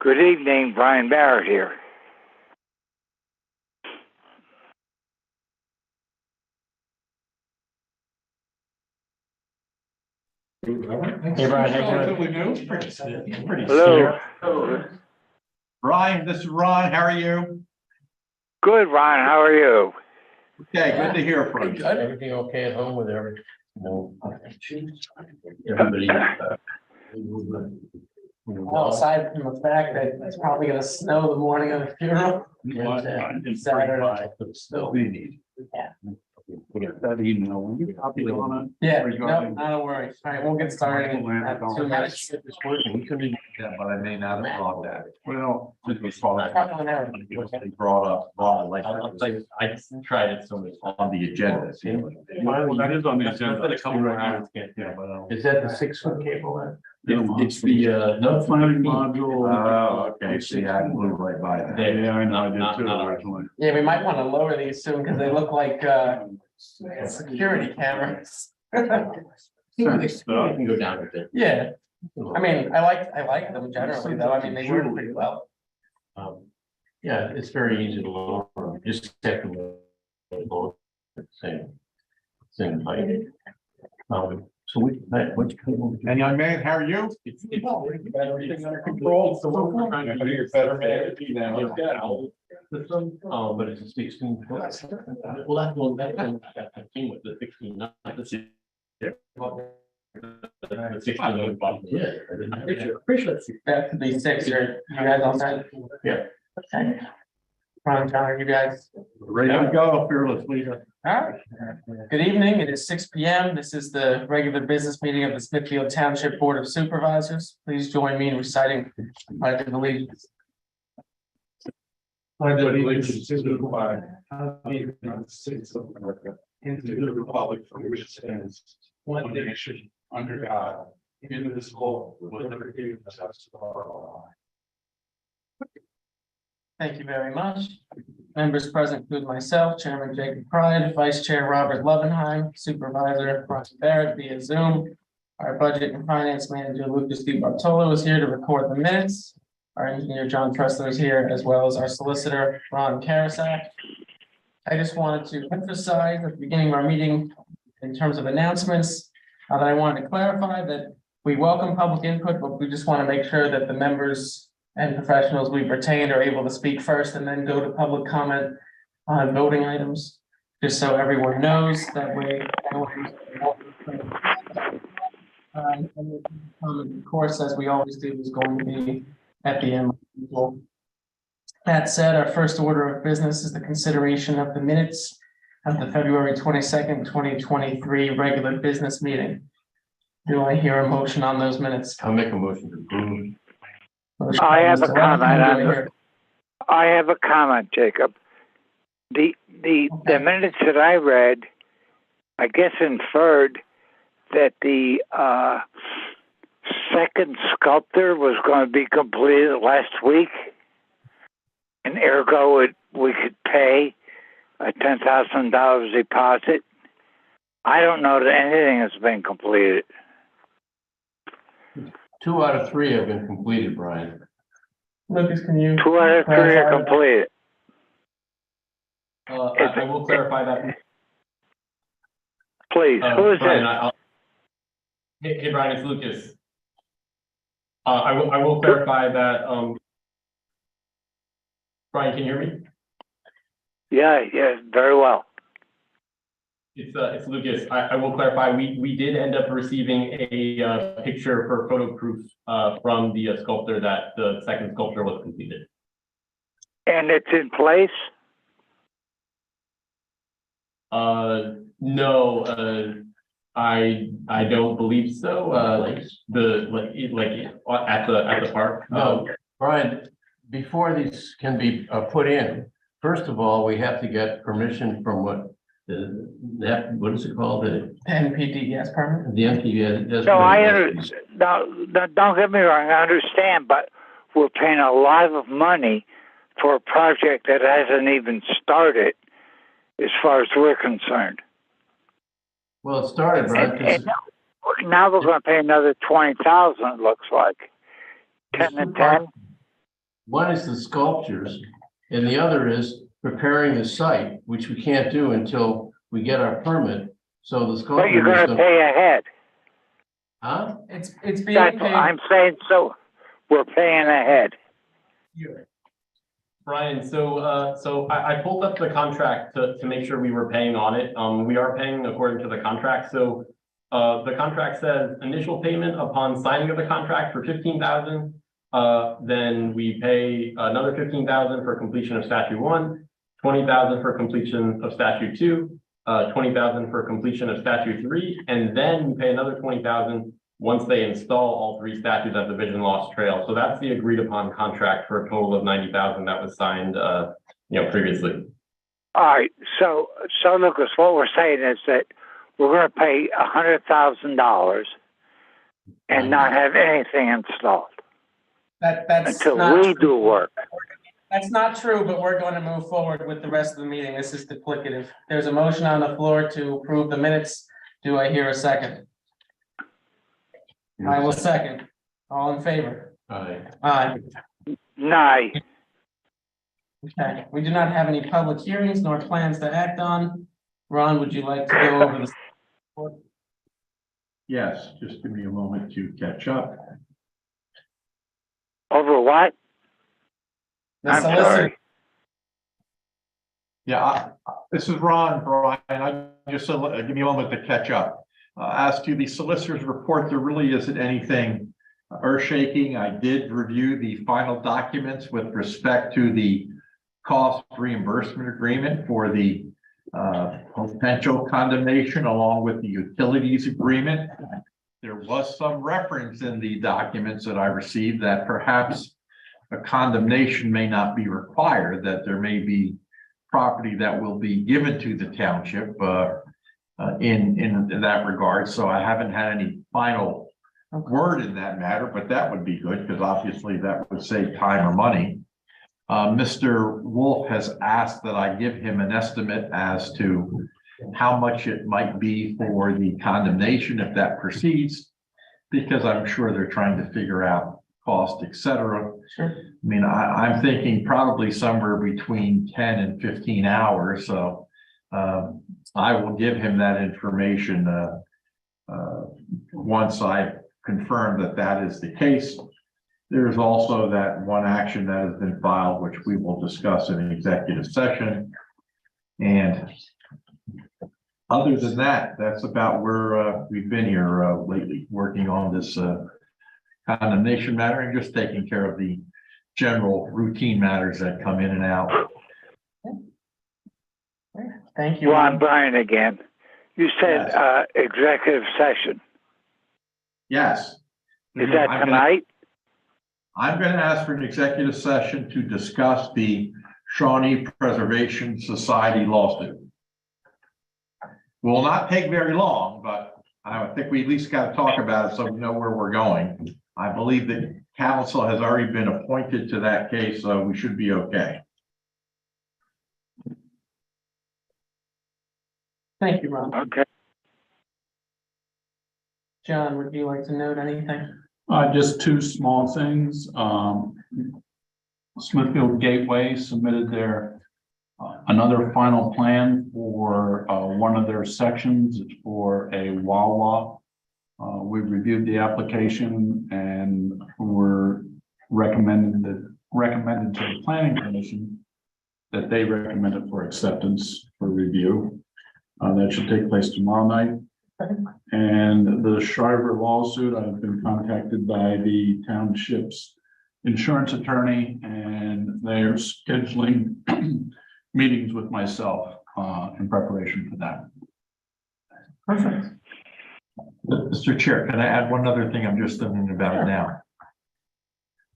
Good evening, Brian Barrett here. Hey Brian, Hello. Brian, this is Ron. How are you? Good, Ron. How are you? Okay, good to hear from you. Everything okay at home with everything? Everybody. Well, aside from the fact that it's probably gonna snow the morning of the funeral. Saturday. Still, we need. Yeah. We got that email. When you copy it on Yeah, no, not a worry. All right, we'll get started in 2 minutes. Yeah, but I may not have thought that. Well, since we saw that. Probably an error. They brought up, like, I tried it, so it's on the agenda. Well, that is on the agenda. It's been a couple of hours, Yeah, but. Is that the 6-foot cable then? It's the, no planning module. Oh, okay, see, I blew right by that. Yeah, I know, I not- did too not originally. Yeah, we might want to lower these soon because they look like security cameras. You can go down a bit. Yeah, I mean, I like them generally though. I mean, they work pretty well. Yeah, it's very easy to lower, just have to lower the same height. So what's And young man, how are you? It's everything under control. So we're trying to do better management now. But it's a 16. Well, that's one that came with the 16. That could be 6 or you guys all set? Yeah. Okay. Ron, John, are you guys? Ready to go, fearless leader. All right. Good evening. It is 6 p.m. This is the regular business meeting of the Smithfield Township Board of Supervisors. Please join me in reciting the Pledge of Allegiance. Pledge of allegiance to the flag of the United States of America, and to the republic for which it stands, one nation, under God, indivisible, with liberty and justice for all. Thank you very much. Members present include myself, Chairman Jacob Pride, Vice Chair Robert Levenheim, Supervisor Brian Barrett via Zoom. Our Budget and Finance Manager Lucas DiBartolo is here to record the minutes. Our engineer John Tressler is here, as well as our solicitor Ron Karasak. I just wanted to emphasize at the beginning of our meeting, in terms of announcements, that I wanted to clarify that we welcome public input, but we just want to make sure that the members and professionals we've retained are able to speak first and then go to public comment on voting items, just so everyone knows that way. And the comment, of course, as we always do, is going to be at the end. That said, our first order of business is the consideration of the minutes of the February 22nd, 2023 regular business meeting. Do I hear a motion on those minutes? I'll make a motion to approve. Motion I by have a Mr. comment Levenheim. on Do I hear- I have a comment, Jacob. The minutes that I read, I guess inferred that the second sculptor was going to be completed last week, and ergo we could pay a $10,000 deposit. I don't know that anything has been completed. 2 out of 3 have been completed, Brian. Lucas, can you? 2 out of 3 are clarify that? completed. I will clarify that. Please, who is Brian, it? Hey, Brian, it's Lucas. I will clarify that. Brian, can you hear me? Yeah, very well. It's Lucas. I will clarify. We did end up receiving a picture for photo proof from the sculptor that the second sculpture was completed. And it's in place? No, I don't believe so. At the park. No, Brian, before these can be put in, first of all, we have to get permission from what is it called? The NPDES permit? NPDES. No, I understand. No, don't get me wrong. I understand, but we're paying a lot of money for a project that hasn't even started, as far as we're concerned. Well, it started, Brian. And now we're going to pay another $20,000. It looks like 10 and 10. One is the sculptures, and the other is preparing the site, which we can't do until we get our permit. So the But sculpture you're is gonna pay ahead. Huh? It's being That's what paid. I'm saying, so we're paying ahead. Brian, so I pulled up the contract to make sure we were paying on it. We are paying according to the contract, so the contract says initial payment upon signing of the contract for 15,000. Then we pay another 15,000 for completion of statute 1, 20,000 for completion of statute 2, 20,000 for completion of statute 3, and then we pay another 20,000 once they install all 3 statues at the Vision Lost Trail. So that's the agreed upon contract for a total of 90,000 that was signed, previously. All right, so Lucas, what we're saying is that we're gonna pay $100,000 and not have anything installed That's until not we true. do work. That's not true, but we're going to move forward with the rest of the meeting. This is duplicative. There's a motion on the floor to approve the minutes. Do I hear a second? I will second. All in favor? Aye. Aye. Nay. Okay, we do not have any public hearings nor plans to act on. Ron, would you like to go over this? Yes, just give me a moment to catch up. Over what? The I'm solicitor, sorry. Yeah, this is Ron, Brian. I just give me a moment to catch up. As to the solicitor's report, there really isn't anything earth-shaking. I did review the final documents with respect to the cost reimbursement agreement for the potential condemnation along with the utilities agreement. There was some reference in the documents that I received that perhaps a condemnation may not be required, that there may be property that will be given to the township in that regard. So I haven't had any final word in that matter, but that would be good because obviously that would save time or money. Mr. Wolf has asked that I give him an estimate as to how much it might be for the condemnation if that proceeds, because I'm sure they're trying to figure out cost, et cetera. sure. I mean, I'm thinking probably somewhere between 10 and 15 hours. So I will give him that information once I confirm that that is the case. There's also that one action that has been filed, which we will discuss in an executive session. And other than that, that's about where we've been here lately, working on this condemnation matter and just taking care of the general routine matters that come in and out. Thank you. Ron Bryan again. You said Yes. executive session. Yes. Is that tonight? I'm going to ask for an executive session to discuss the Shawnee Preservation Society lawsuit. Will not take very long, but I think we at least got to talk about it so we know where we're going. I believe that counsel has already been appointed to that case, so we should be okay. Thank you, Ron. Okay. John, would you like to note anything? Just 2 small things. Smithfield Gateway submitted their another final plan for one of their sections. It's for a Wawa. We reviewed the application and were recommended to the planning commission that they recommended for acceptance for review. That should take place tomorrow night. And the Shriver lawsuit, I've been contacted by the township's insurance attorney, and they're scheduling meetings with myself in preparation for that. Perfect. Mr. Chair, can I add one other thing? I'm just thinking about it now.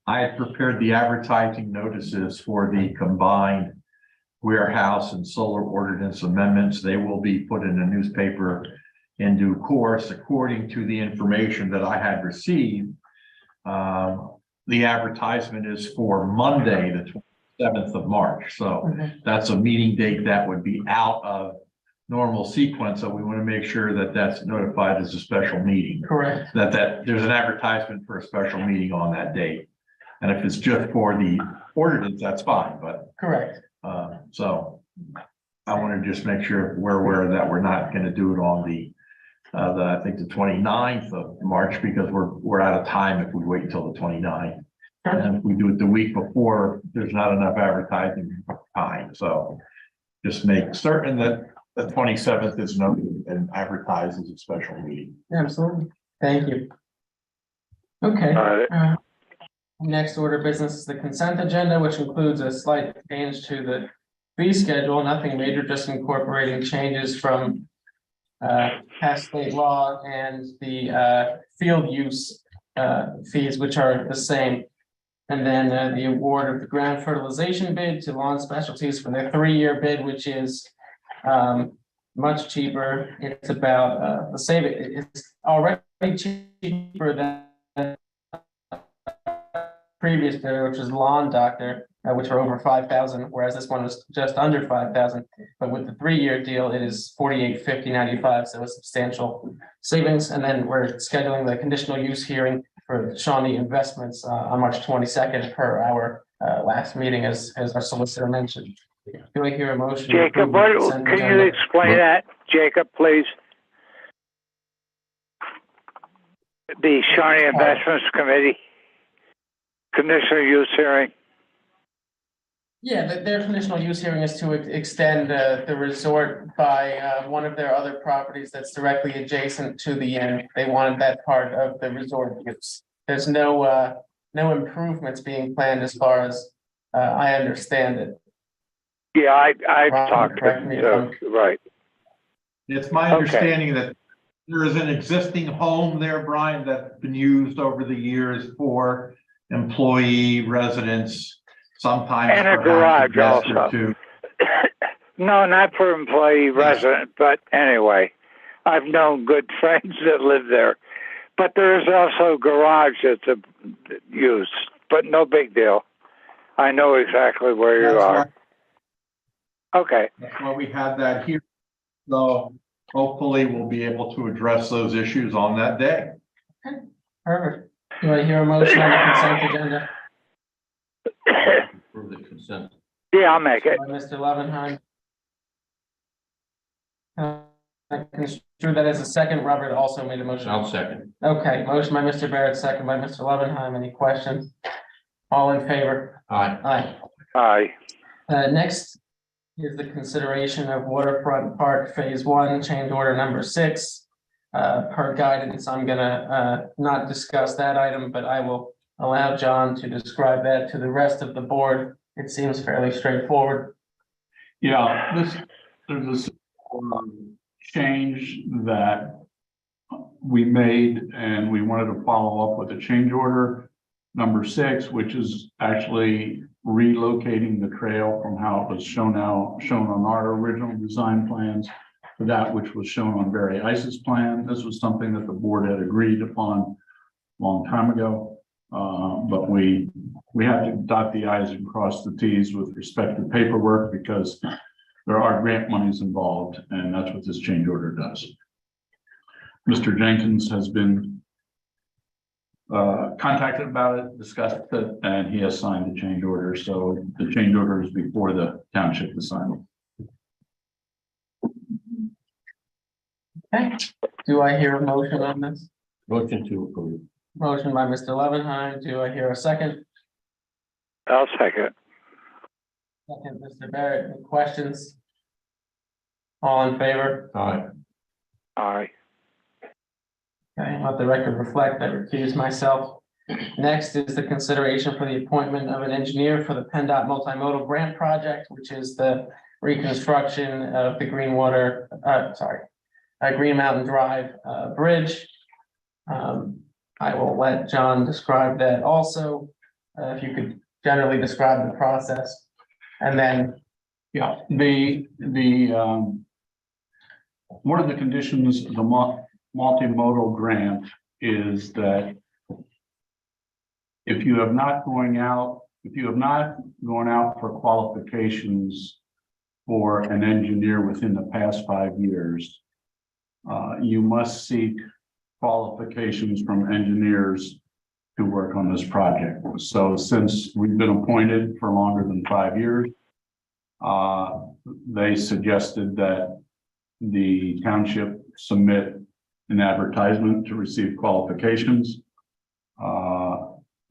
I had prepared the advertising notices for the combined warehouse and solar ordinance amendments. They will be put in the newspaper in due course, according to the information that I had received. The advertisement is for Monday, the 27th of March. So that's a meeting date that would be out of normal sequence. So we want to make sure that that's notified as a special meeting. Correct. That there's an advertisement for a special meeting on that date. And if it's just for the ordinance, that's fine, but, Correct. so I want to just make sure we're aware that we're not going to do it on I think the 29th of March, because we're out of time if we wait until the 29th. And if we do it the week before, there's not enough advertising time, so just make certain that the 27th is noted and advertised as a special meeting. Absolutely. Thank you. Okay. Next order of business is the consent agenda, which includes a slight change to the fee schedule, nothing major, just incorporating changes from past state law and the field use fees, which are the same. And then the award of the ground fertilization bid to Lawn Specialties for their 3-year bid, which is much cheaper. It's about the saving. It's already cheaper than previous bid, which was Lawn Doctor, which were over 5,000, whereas this one was just under 5,000. But with the 3-year deal, it is $48.50.95, so a substantial savings. And then we're scheduling the conditional use hearing for Shawnee Investments on March 22nd per our last meeting, as our solicitor mentioned. Do I hear a motion? Jacob, can you explain that, Jacob, please? The Shawnee Investments Committee conditional use hearing. Yeah, their conditional use hearing is to extend the resort by one of their other properties that's directly adjacent to the inn. They wanted that part of the resort use. There's no improvements being planned as far as I understand it. Yeah, I've Ron, talked to correct me if them, right. It's my understanding that there is an existing home there, Brian, that's been used over the years for employee residents, sometimes. And a garage also. No, not for employee resident, but anyway, I've known good friends that live there. But there is also a garage that's used, but no big deal. I know exactly where you are. Okay. That's why we had that here. So hopefully we'll be able to address those issues on that day. Perfect. Do I hear a motion on the consent agenda? For the consent. Yeah, I'll make it. By Mr. Levenheim. I construe that as a second. Robert also made a motion. I'll second. Okay, motion by Mr. Barrett, second by Mr. Levenheim. Any questions? All in favor? Aye. Aye. Next is the consideration of Waterfront Park Phase 1, change order number 6. Per guidance, I'm gonna not discuss that item, but I will allow John to describe that to the rest of the board. It seems fairly straightforward. Yeah, there's a change that we made, and we wanted to follow up with a change order number 6, which is actually relocating the trail from how it was shown on our original design plans to that which was shown on Barry Ice's plan. This was something that the board had agreed upon a long time ago. But we have to dot the i's and cross the t's with respect to paperwork, because there are grant monies involved, and that's what this change order does. Mr. Jenkins has been contacted about it, discussed it, and he has signed the change order. So the change order is before the township to sign it. Okay, do I hear a motion on this? Motion to approve. Motion by Mr. Levenheim. Do I hear a second? I'll second. Second, Mr. Barrett. Any questions? All in favor? Aye. Aye. Okay, let the record reflect I recuse myself. Next is the consideration for the appointment of an engineer for the PennDOT multimodal grant project, which is the reconstruction of the Green Mountain Drive bridge. I will let John describe that also. If you could generally describe the process, and then. Yeah, one of the conditions of the multimodal grant is that if you have not gone out for qualifications for an engineer within the past 5 years, you must seek qualifications from engineers to work on this project. So since we've been appointed for longer than 5 years, they suggested that the township submit an advertisement to receive qualifications.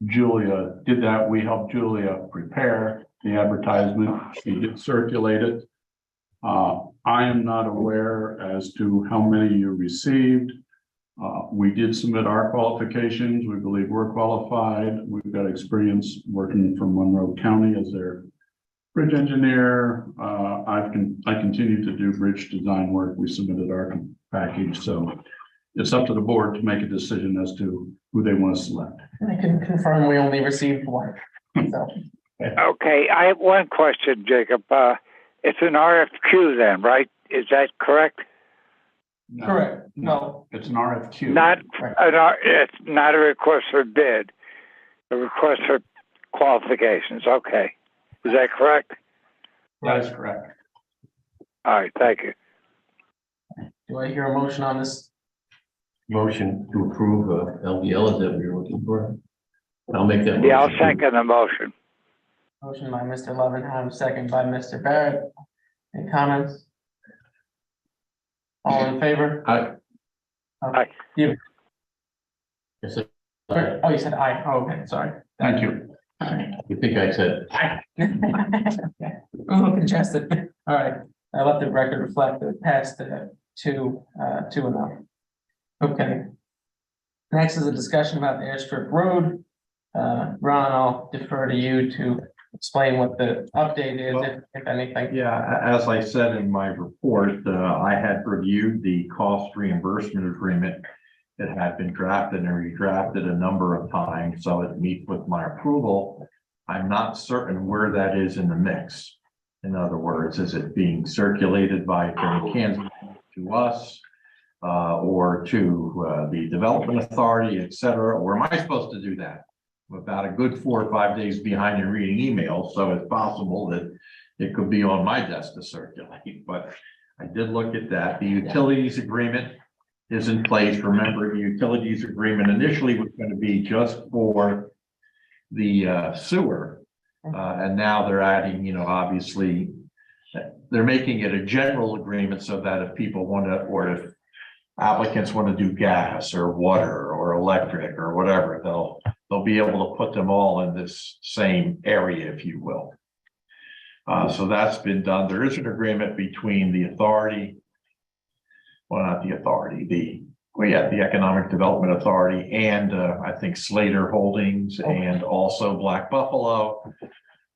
Julia did that. We helped Julia prepare the advertisement. She did circulate it. I am not aware as to how many you received. We did submit our qualifications. We believe we're qualified. We've got experience working from Monroe County as their bridge engineer. I continue to do bridge design work. We submitted our package, so it's up to the board to make a decision as to who they want to select. I can confirm we only received one. So, Okay, I have one question, Jacob. It's an RFQ then, right? Is that correct? No, correct. No, it's an RFQ. It's not a request for bid, a request for qualifications. Okay. Is that correct? That is correct. All right, thank you. do I hear a motion on this? Motion to approve LDL is that what you're looking for? I'll make that. Yeah, I'll motion. second the motion. Motion by Mr. Levenheim, second by Mr. Barrett. Any comments? All in favor? Aye. Aye. You, Yes, sir. oh, you said aye. Oh, okay, sorry. Thank you. All right. You think I said, Okay. A little congested. All right, I let the record reflect that it passed 2-0. Okay. Next is a discussion about the airstrip road. Ron, I'll defer to you to explain what the update is, if anything. Yeah, as I said in my report, I had reviewed the cost reimbursement agreement. It had been drafted and redrafted a number of times, so it meets with my approval. I'm not certain where that is in the mix. In other words, is it being circulated by Attorney Kansas to us or to the Development Authority, et cetera? Or am I supposed to do that? I'm about a good 4 or 5 days behind in reading emails, so it's possible that it could be on my desk to circulate. But I did look at that. The utilities agreement is in place. Remember, the utilities agreement initially was going to be just for the sewer. And now they're adding, obviously, they're making it a general agreement so that if people want to, or if applicants want to do gas or water or electric or whatever, they'll be able to put them all in this same area, if you will. So that's been done. There is an agreement between the authority, well, not the authority, the Economic Development Authority and I think Slater Holdings and also Black Buffalo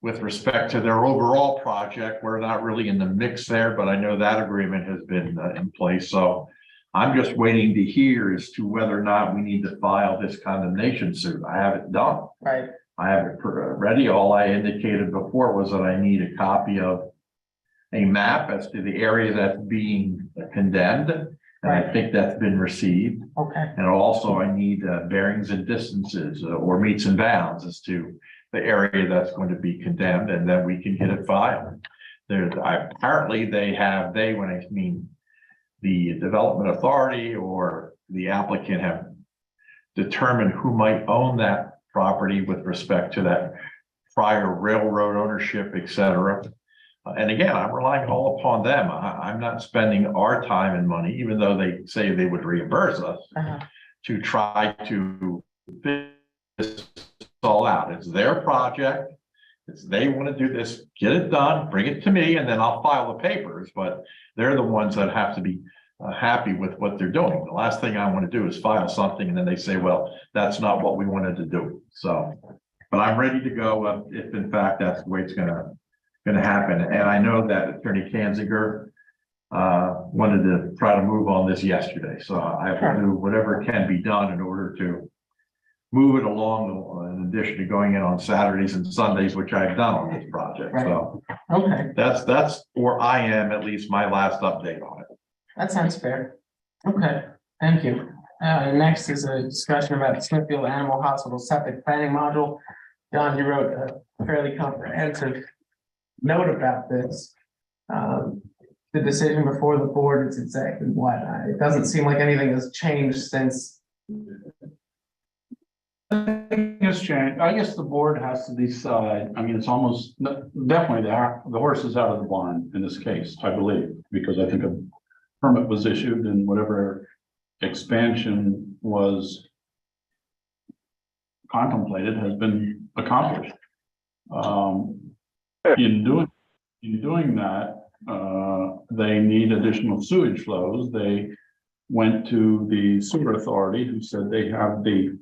with respect to their overall project. We're not really in the mix there, but I know that agreement has been in place. So I'm just waiting to hear as to whether or not we need to file this condemnation suit. I have it done. Right. I have it ready. All I indicated before was that I need a copy of a map as to the area that's being condemned. And I think that's been received. Okay. And also I need bearings and distances or meets and bounds as to the area that's going to be condemned, and then we can get it filed. Apparently when I mean the Development Authority or the applicant have determined who might own that property with respect to that prior railroad ownership, et cetera. And again, I'm relying all upon them. I'm not spending our time and money, even though they say they would reimburse us, to try to figure this all out. It's their project. They want to do this, get it done, bring it to me, and then I'll file the papers. But they're the ones that have to be happy with what they're doing. The last thing I want to do is file something and then they say, well, that's not what we wanted to do. So, but I'm ready to go if in fact that's the way it's going to happen. And I know that Attorney Kanziger wanted to try to move on this yesterday. So I will do whatever can be done in order to move it along, in addition to going in on Saturdays and Sundays, which I've done on this project. Right. So Okay, that's where I am, at least my last update on it. that sounds fair. Okay, thank you. Next is a discussion about the Smithfield Animal Hospital septic planning module. John, you wrote a fairly comprehensive note about this. The decision before the board is exactly what, it doesn't seem like anything has changed since Nothing has changed. I guess the board has to decide. I mean, it's almost definitely the horse is out of the barn in this case, I believe, because I think a permit was issued and whatever expansion was contemplated has been accomplished. In doing that, they need additional sewage flows. They went to the sewer authority who said they have the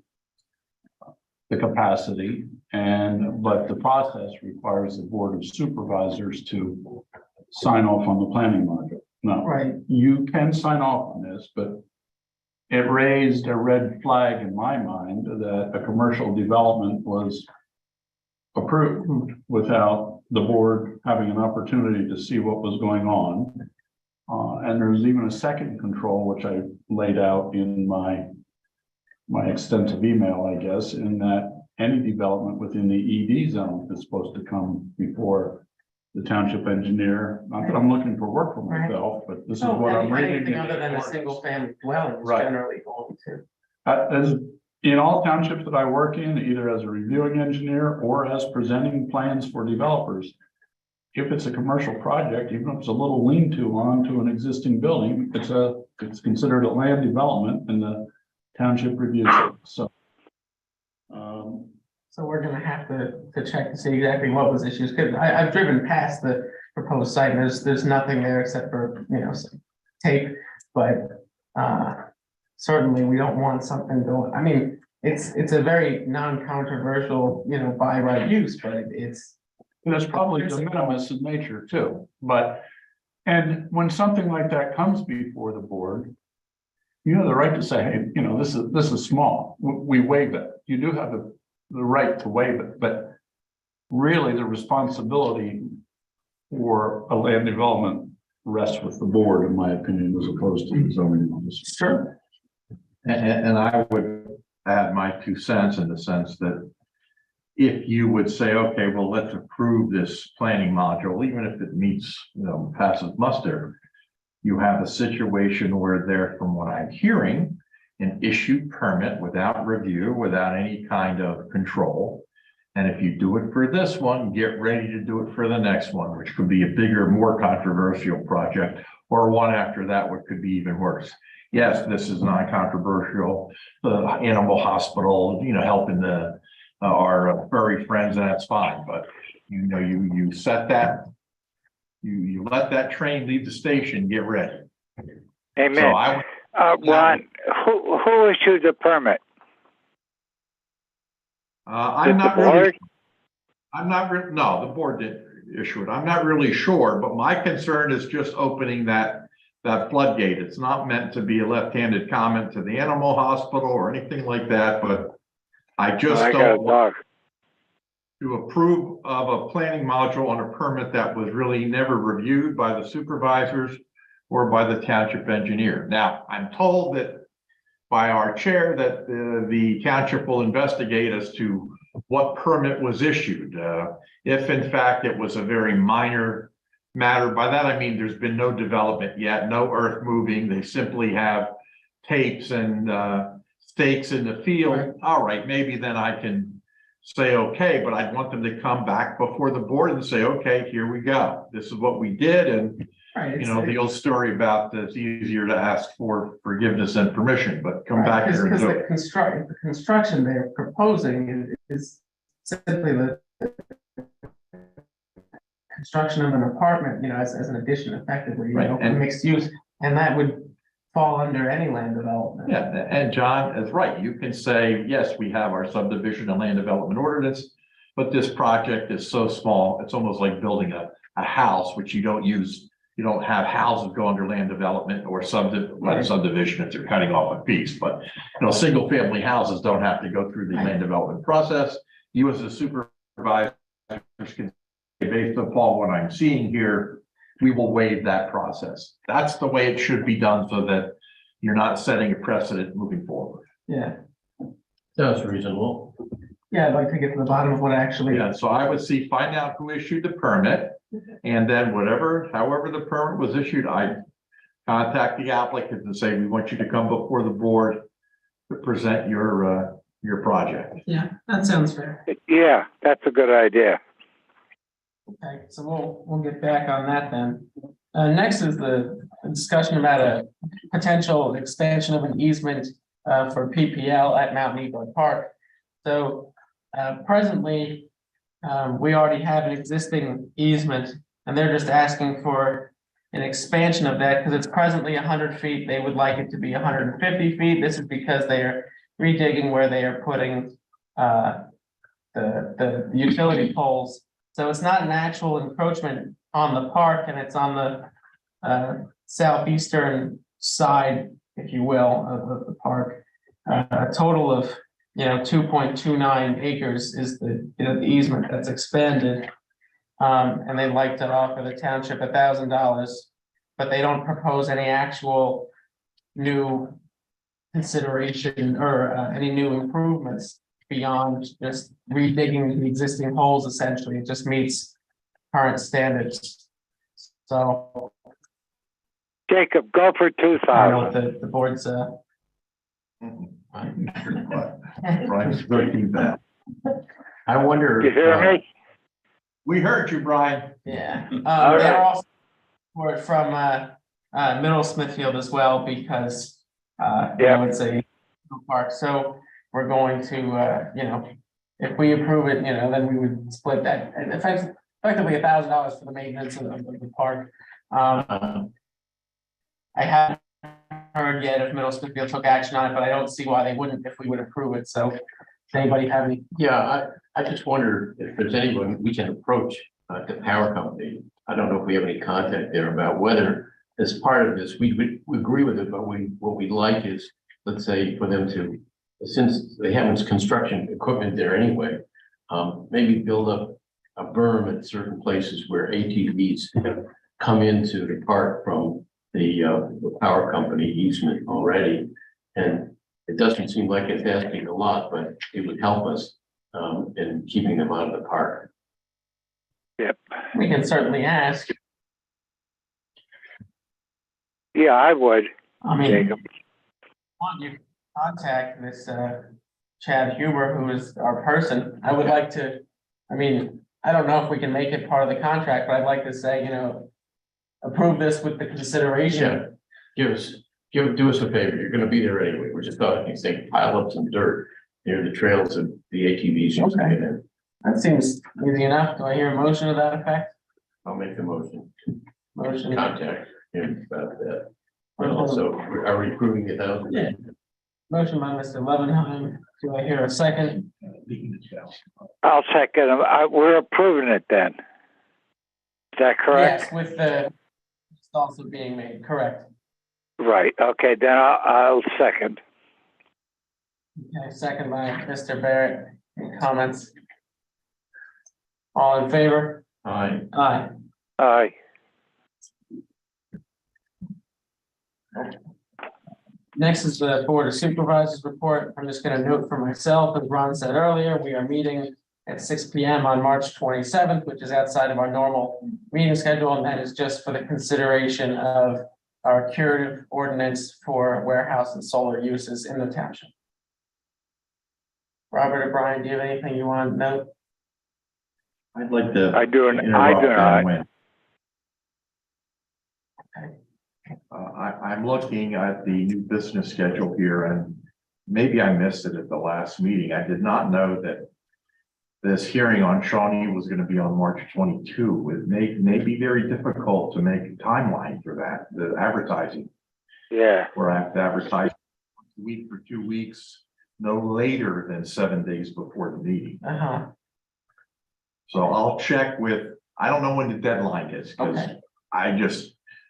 capacity, but the process requires the Board of Supervisors to sign off on the planning module. Now, Right. you can sign off on this, but it raised a red flag in my mind that a commercial development was approved without the board having an opportunity to see what was going on. And there's even a second control, which I laid out in my extensive email, I guess, in that any development within the ED zone is supposed to come before the township engineer. Not that I'm looking for work for myself, but this is what I'm reading. Anything other than a single family dwelling is Right. generally going to. As in all townships that I work in, either as a reviewing engineer or as presenting plans for developers, if it's a commercial project, even if it's a little lean-to onto an existing building, it's considered a land development and the township reviews it. So. So we're gonna have to check to see exactly what was issues, because I've driven past the proposed site, and there's nothing there except for, some tape, but certainly we don't want something going, I mean, it's a very non-controversial, by right use, but it's. There's probably de minimis in nature too, and when something like that comes before the board, you have the right to say, hey, this is small, we waive it. You do have the right to waive it, but really the responsibility for a land development rests with the board, in my opinion, as opposed to the zoning officer. Sure. And I would add my 2 cents in the sense that if you would say, okay, well, let's approve this planning module, even if it meets, passes muster, you have a situation where there, from what I'm hearing, an issued permit without review, without any kind of control. And if you do it for this one, get ready to do it for the next one, which could be a bigger, more controversial project, or one after that, which could be even worse. Yes, this is non-controversial, the animal hospital, helping our furry friends, and that's fine. But you set that, you let that train leave the station, get ready. Amen. So I would. Ron, who issued the permit? I'm Did not the really. board? No, the board didn't issue it. I'm not really sure, but my concern is just opening that floodgate. It's not meant to be a left-handed comment to the animal hospital or anything like that, but I just don't want to approve of a planning module on a permit that was really never reviewed by the supervisors or by the township engineer. Now, I'm told that by our chair that the township will investigate as to what permit was issued. If in fact it was a very minor matter, by that I mean there's been no development yet, no earth moving, they simply have tapes and stakes in the field. Right. All right, maybe then I can say okay, but I'd want them to come back before the board and say, okay, here we go. This is what we did, and right, the old story about it's easier to ask for forgiveness and permission, but come back here and do it. The construction they're proposing is simply the construction of an apartment, as an addition, effectively, and mixed use, and that would fall under any land development. Yeah, and John is right. You can say, yes, we have our subdivision and land development ordinance, but this project is so small, it's almost like building a house, which you don't use. You don't have houses go under land development or subdivision if they're cutting off a piece, but single family houses don't have to go through the land development process. You as a supervisor can say, based upon what I'm seeing here, we will waive that process. That's the way it should be done so that you're not setting a precedent moving forward. Yeah. Sounds reasonable. Yeah, I'd like to get to the bottom of what actually. Yeah, so I would find out who issued the permit, and then however the permit was issued, I contact the applicant and say, we want you to come before the board to present your your project. Yeah, that sounds fair. Yeah, that's a good idea. Okay, so we'll get back on that then. Next is the discussion about a potential expansion of an easement for PPL at Mount Nebo Park. So presently, we already have an existing easement, and they're just asking for an expansion of that because it's presently 100 feet. They would like it to be 150 feet. This is because they are redigging where they are putting the utility poles. So it's not an actual encroachment on the park, and it's on the southeastern side, if you will, of the park. A total of 2.29 acres is the easement that's expanded. And they'd like to offer the township $1,000, but they don't propose any actual new consideration or any new improvements beyond just redigging the existing holes. Essentially, it just meets current standards. So Jacob, go for I don't know 2,000. what the board's Brian's looking back. I wonder. You hear me? We heard you, Brian. Yeah, All they're right. also for it from Middle Smithfield as well, because it's a park. So we're going to if we approve it, then we would split that, and effectively $1,000 for the maintenance of the park. I haven't heard yet if Middle Smithfield took action on it, but I don't see why they wouldn't if we would approve it. So does anybody have any? Yeah, I just wonder if there's anyone we can approach, the power company. I don't know if we have any contact there about whether, as part of this, we agree with it, but what we'd like is, let's say, for them to, since they have construction equipment there anyway, maybe build up a berm at certain places where ATVs have come into the park from the power company easement already. And it doesn't seem like it's asking a lot, but it would help us in keeping them out of the park. Yep. We can certainly ask. Yeah, I would, I mean, Jacob. want you to contact this Chad Huber, who is our person. I would like to, I don't know if we can make it part of the contract, but I'd like to say, approve this with the consideration. Do us a favor. You're gonna be there anyway. We're just talking, you think, pile up some dirt near the trails of the ATVs. You can get in. That seems easy enough. Do I hear a motion to that effect? I'll make the motion. Motion. Contact him about that. So are we approving it now? Yeah. Motion by Mr. Levenheim. Do I hear a second? I'll second him. We're approving it then. Is that correct? Yes, with the it's also being made, correct. Right, okay, then I'll second. Okay, second by Mr. Barrett. Any comments? All in favor? Aye. Aye. Aye. Next is the Board of Supervisors report. I'm just gonna note for myself, as Ron said earlier, we are meeting at 6 p.m. on March 27th, which is outside of our normal meeting schedule, and that is just for the consideration of our curative ordinance for warehouse and solar uses in the township. Robert or Brian, do you have anything you want to note? I'd like to. I do interrupt not. Ben Wynn. I'm looking at the new business schedule here, and maybe I missed it at the last meeting. I did not know that this hearing on Shawnee was going to be on March 22. It may be very difficult to make a timeline for that, the advertising. Yeah, Where I have to advertise a week for 2 weeks, no later than 7 days before the meeting. Uh-huh. So I'll check with, I don't know when the deadline is, because Okay.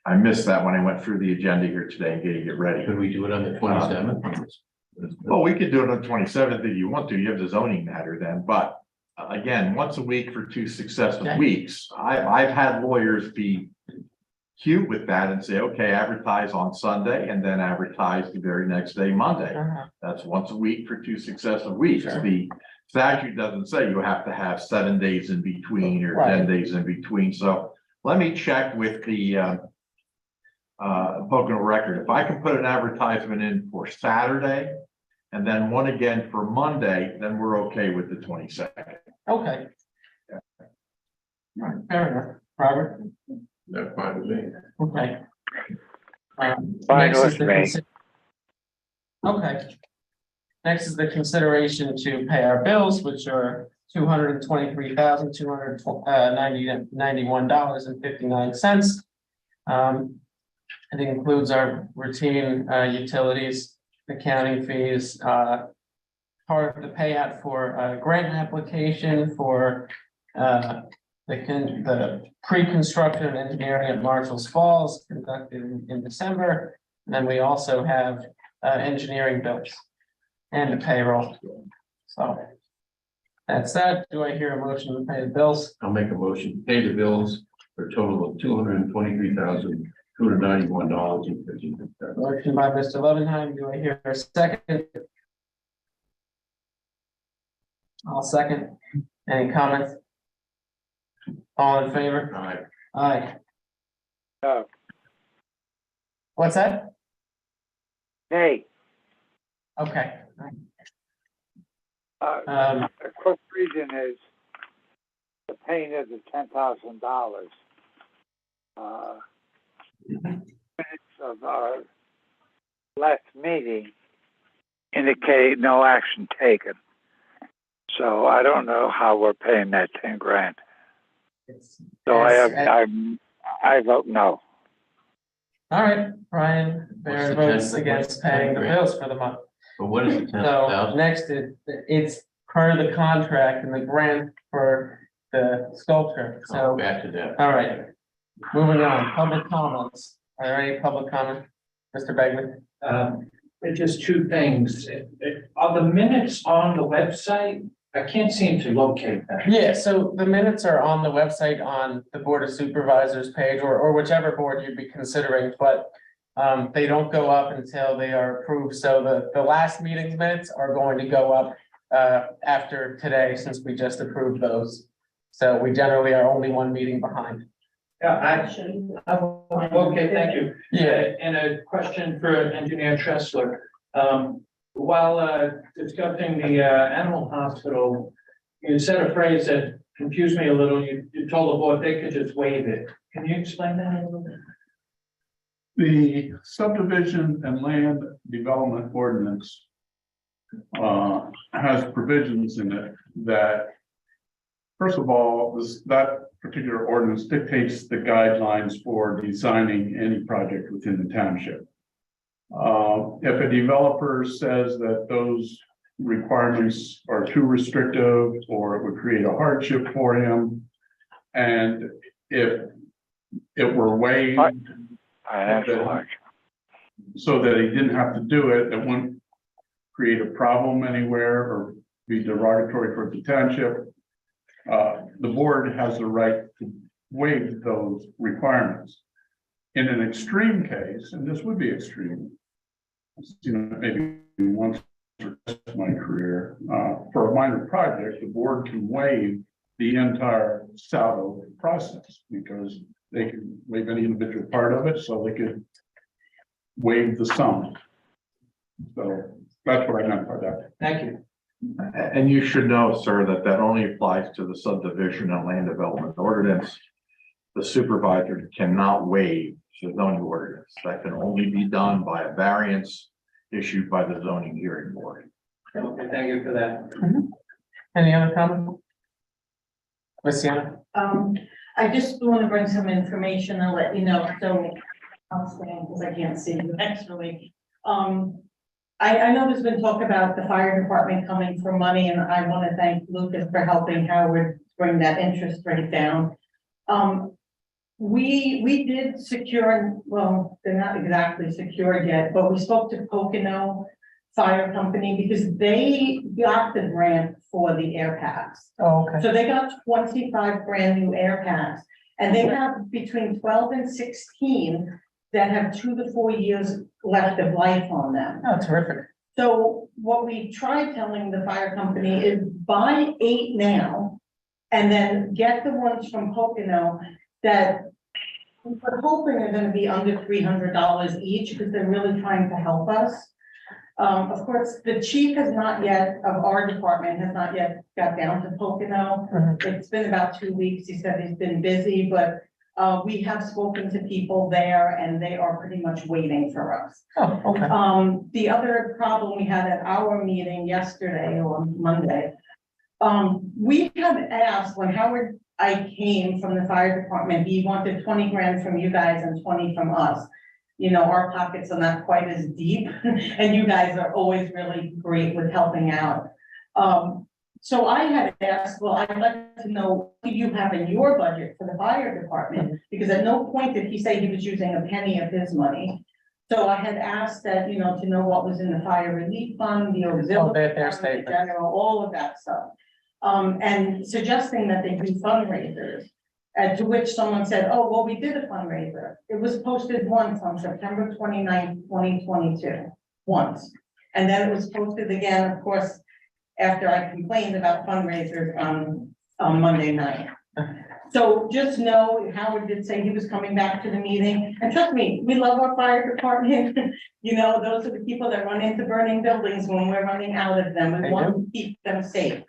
I missed that when I went through the agenda here today and getting it ready. Could we do it on the 27th? Well, we could do it on the 27th if you want to. You have the zoning matter then, but again, once a week for 2 successive Okay. weeks. I've had lawyers be cute with that and say, okay, advertise on Sunday and then advertise the very next day, Monday. Uh-huh. That's once a week for 2 successive weeks. Sure. The statute doesn't say you have to have 7 days in between or Right. 10 days in between. So let me check with the Pocono Record. If I can put an advertisement in for Saturday and then one again for Monday, then we're okay with the 22nd. Okay. All right, fair enough. Robert? That's fine with me. Okay. Fine Next is with the me. Okay. Next is the consideration to pay our bills, which are $223,291.59. It includes our routine utilities, accounting fees, part of the payout for grant application for the pre-construction and engineering at Marshall's Falls conducted in December. And then we also have engineering bills and the payroll. So that's that. Do I hear a motion to pay the bills? I'll make a motion, to pay the bills for a total of $223,291.50. Motion by Mr. Levenheim. Do I hear a second? I'll second. Any comments? All in favor? All right. Aye. No. What's that? Hey, Okay. a quick reason is the paying of the $10,000. Minutes of our last meeting indicate no action taken. So I don't know how we're paying that 10 grand. So I vote no. All right, Brian, What's Barron the votes 10 against paying the grand? bills for the month. But what is the So 10,000? next, it's per the contract and the grant for the sculpture. So, Back to that. all right, moving on, public comments. Are there any public comments? Mr. Begman? Just two things. Are the minutes on the website? I can't seem to locate that. Yeah, so the minutes are on the website on the Board of Supervisors page or whichever board you'd be considering, but they don't go up until they are approved. So the last meeting's minutes are going to go up after today, since we just approved those. So we generally are only one meeting behind. Yeah, okay, thank you. Yeah. And a question for Engineer Tressler. While discussing the animal hospital, you said a phrase that confused me a little. You told the board they could just waive it. Can you explain that a little bit? The subdivision and land development ordinance has provisions in it that, first of all, that particular ordinance dictates the guidelines for designing any project within the township. If a developer says that those requirements are too restrictive or it would create a hardship for him, and if it were waived so that he didn't have to do it, it wouldn't create a problem anywhere or be derogatory for the township, the board has the right to waive those requirements. In an extreme case, and this would be extreme, maybe once or twice in my career, for a minor project, the board can waive the entire salvo process because they can waive any individual part of it, so they could waive the sum. So that's what I meant by that. Thank you. And you should know, sir, that that only applies to the subdivision and land development ordinance. The supervisor cannot waive the zoning ordinance. That can only be done by a variance issued by the zoning hearing board. Okay, thank you for that. Any other comment? Luciana? I just want to bring some information and let you know, so I'll stand because I can't see you next to me. I know there's been talk about the fire department coming for money, and I want to thank Lucas for helping Howard bring that interest rate down. We did secure, well, they're not exactly secured yet, but we spoke to Pocono Fire Company because they got the grant for the air packs. Oh, okay. So they got 25 brand new air packs, and they have between 12 and 16 that have 2 to 4 years left of life on them. Oh, terrific. So what we tried telling the fire company is buy 8 now and then get the ones from Pocono that we're hoping are going to be under $300 each because they're really trying to help us. Of course, the chief has not yet, of our department, has not yet got down to Pocono. It's been about 2 weeks. He said he's been busy, but we have spoken to people there and they are pretty much waiting for us. Oh, okay. The other problem we had at our meeting yesterday or Monday, we had asked when Howard I came from the fire department, he wanted 20 grand from you guys and 20 from us. You know, our pockets are not quite as deep and you guys are always really great with helping out. So I had asked, well, I'd like to know what do you have in your budget for the fire department? Because at no point did he say he was using a penny of his money. So I had asked that, you know, to know what was in the fire relief fund, the auxiliary, their fund, the statement. general, all of that stuff. And suggesting that they do fundraisers. To which someone said, oh, well, we did a fundraiser. It was posted once on September 29th, 2022, once. And then it was posted again, of course, after I complained about fundraisers on Monday night. So just know, Howard did say he was coming back to the meeting. And trust me, we love our fire department. You know, those are the people that run into burning buildings when we're running out of them. We want to keep them safe.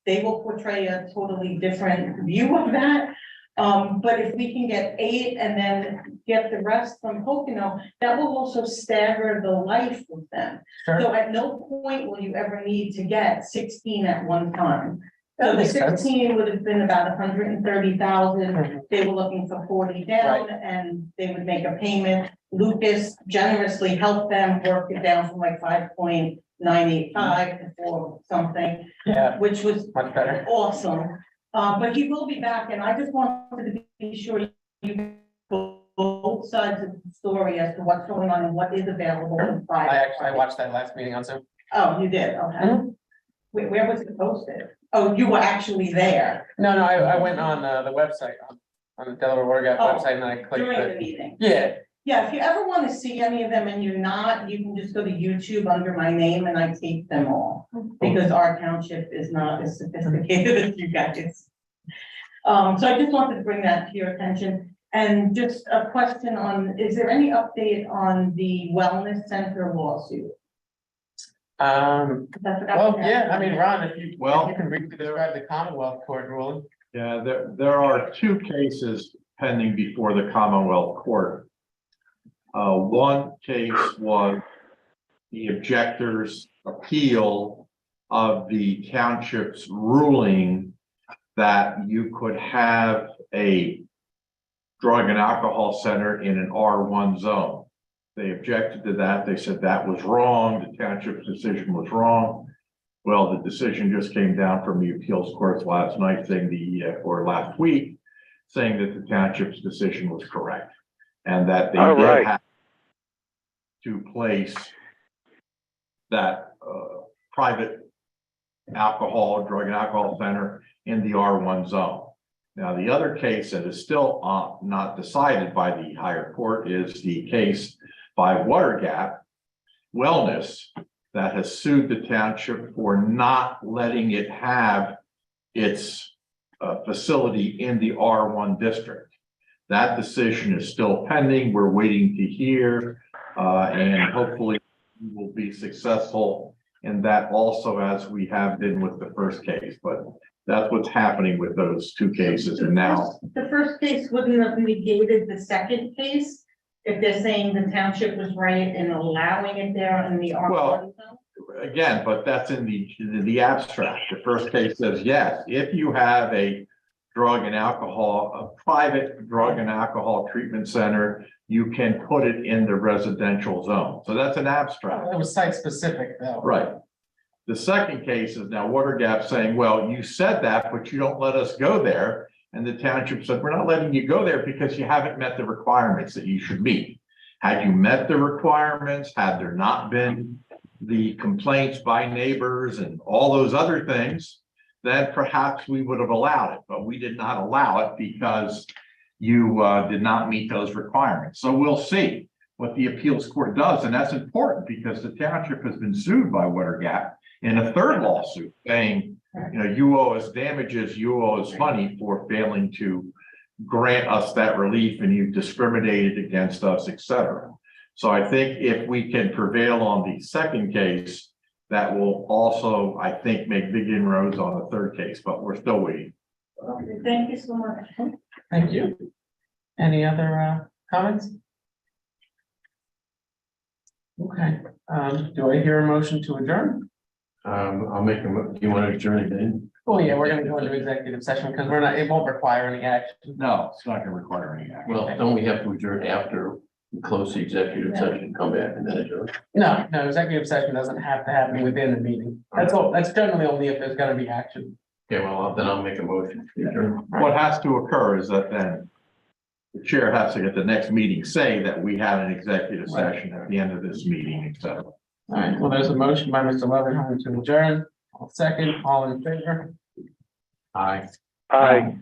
They will portray a totally different view of that. But if we can get 8 and then get the rest from Pocono, that will also stagger the life with them. Sure. So at no point will you ever need to get 16 at one time. That So the makes sense. 16 would have been about 130,000. They were looking for 40 down and they would make a payment. Lucas generously helped them work it down from like 5.985 to 4 something. Yeah, Which was much better. awesome. But he will be back, and I just wanted to be sure you both sides of the story as to what's going on and what is available. In I watched that last meeting on Zoom. Oh, you did, okay. Mhm. Where was it posted? Oh, you were actually there No, I went on the website, on the Delaware Water Gap Oh, website, and I clicked during the the, meeting. yeah, Yeah, if you ever want to see any of them and you're not, you can just go to YouTube under my name and I take them all. Because our township is not as sophisticated as you guys. So I just wanted to bring that to your attention. And just a question on, is there any update on the wellness center lawsuit? well, yeah, I mean, Ron, if you can briefly there- describe the Commonwealth Court ruling. Yeah, there are 2 cases pending before the Commonwealth Court. One case was the objector's appeal of the township's ruling that you could have a drug and alcohol center in an R1 zone. They objected to that. They said that was wrong. The township's decision was wrong. Well, the decision just came down from the appeals courts last night saying or last week, saying that the township's decision was correct. And that they did have to place that private drug and alcohol center in the R1 zone. Now, the other case that is still not decided by the higher court is the case by Water Gap Wellness that has sued the township for not letting it have its facility in the R1 district. That decision is still pending. We're waiting to hear, and hopefully we will be successful in that also, as we have been with the first case. But that's what's happening with those 2 cases. And now The first case wouldn't have negated the second case if they're saying the township was right in allowing it there in the R1 zone? again, but that's in the abstract. The first case says, yes, if you have a private drug and alcohol treatment center, you can put it in the residential zone. So that's an abstract. It was site specific though. Right. The second case is now Water Gap saying, well, you said that, but you don't let us go there. And the township said, we're not letting you go there because you haven't met the requirements that you should meet. Had you met the requirements, had there not been the complaints by neighbors and all those other things, then perhaps we would have allowed it, but we did not allow it because you did not meet those requirements. So we'll see what the appeals court does. And that's important because the township has been sued by Water Gap in a 3rd lawsuit saying, you know, you owe us damages, you owe us money for failing to grant us that relief and you've discriminated against us, etc. So I think if we can prevail on the second case, that will also, I think, make big inroads on the third case, but we're still waiting. Okay, thank you so much. Thank you. Any other comments? Okay, do I hear a motion to adjourn? I'll make do you want to adjourn it then? Oh, yeah, we're gonna go into executive session because it won't require any action. No, it's not gonna require any action. Well, don't we have to adjourn after we close the executive session, come back and then adjourn? No, executive session doesn't have to happen within the meeting. That's all, that's generally only if there's gonna be action. Okay, well, then I'll make a motion to adjourn. What has to occur is that then the chair has to at the next meeting say that we had an executive session at the end of this meeting, et cetera. All right, well, there's a motion by Mr. Levenheim to adjourn. I'll second, all in favor. Aye. Aye.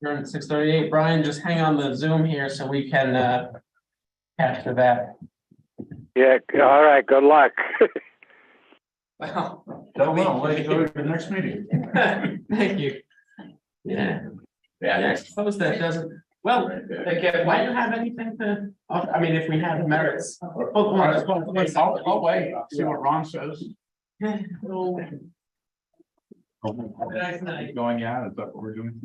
Adjourn at 6:38. Brian, just hang on the Zoom here so we can capture that. Yeah, all right, good luck. Well, Well, let's go to the next meeting. thank you. Yeah. Yeah, I suppose that doesn't, well, again, why do you have anything to, I mean, if we have merits. Oh, I'll wait, see what Ron says. Nice night. Going out, is that what we're doing?